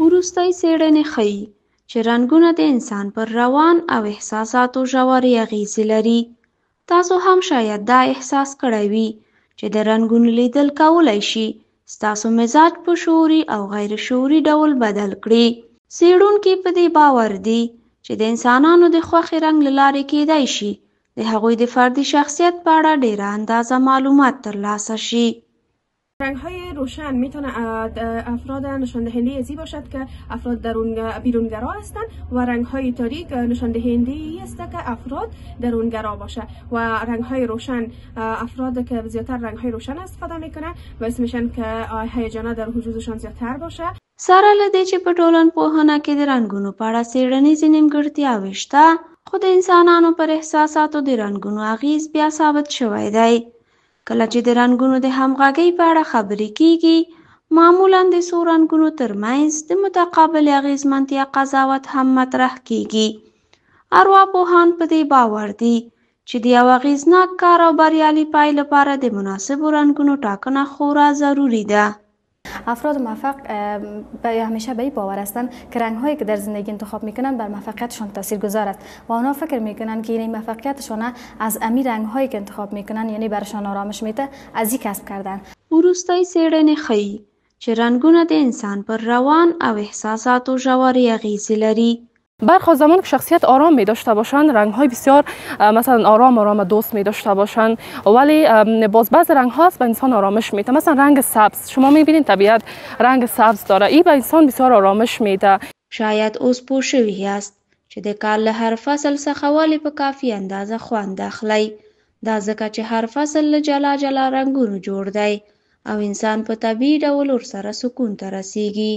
وروستۍ څېړنې ښيي چې رنګونه د انسان پر روان او احساساتو ژورې اغېزې لري. تاسو هم شاید دا احساس کړی وي چې د رنګونو لیدل کولی شي ستاسو مزاج په شعوري او غیر شعوري ډول بدل کړي. څېړونکي په دې باور دي چې د انسانانو د خوښې رنګ له لارې کیدای شي د هغوی د فردي شخصیت په اړه ډېره اندازه معلومات ترلاسه شي. رنگ‌های روشن میتونه افراد نشان دهنده ازی باشد که افراد بیرونگرا هستند و رنگ‌های تاریک نشان دهنده است که افراد درونگرا باشه و رنگ‌های روشن افراد که زیاتر رنگ‌های روشن استفاده میکنن باعث میشن که هیجانات در وجودشان زیاتر باشه. سره له دې چې په ټولنپوهنه کې د رنګونو په اړه څېړنیزې نیمګړتیاوې شته، خو د انسانانو پر احساساتو د رنګونو اغېز بیا ثابت شوی دی. کله چې د رنګونو د همغږۍ په اړه خبرې کیږي، معمولاً د څو رنګونو ترمنځ د متقابل اغېزمنتیا قضاوت هم مطرح کیږي. ارواپوهان په دې باور دي چې د یو اغېزناک کار او بریالي پای لپاره د مناسبو رنګونو ټاکنه خورا ضروری ده. افراد موفق همیشه به این باور هستند که رنگ‌هایی که در زندگی انتخاب میکنن بر موفقیتشان تاثیرگذار است و آنها فکر میکنن که این موفقیتشان از امی رنگ‌هایی که انتخاب میکنن یعنی برشان آرامش میده از این کسب کردن. وروستۍ څېړنې ښيي چې رنګونه د انسان پر روان او احساساتو ژورې اغېزې لري. برخی زمان که شخصیت آرام می داشته باشند رنگ های بسیار مثلا آرام دوست می داشته باشند، ولی باز بعض رنگ ها به انسان آرامش میده. مثلا رنگ سبز، شما می بینید طبیعت رنگ سبز داره، این به انسان بسیار آرامش میده. شاید اوس پوه شوي یاست چې د کال له هر فصل څخه ولې په کافي اندازه خوند اخلئ. دا ځکه چې هر فصل له جلا جلا رنګونو جوړ دی او انسان په طبیعي ډول ورسره سکون ته رسیږي.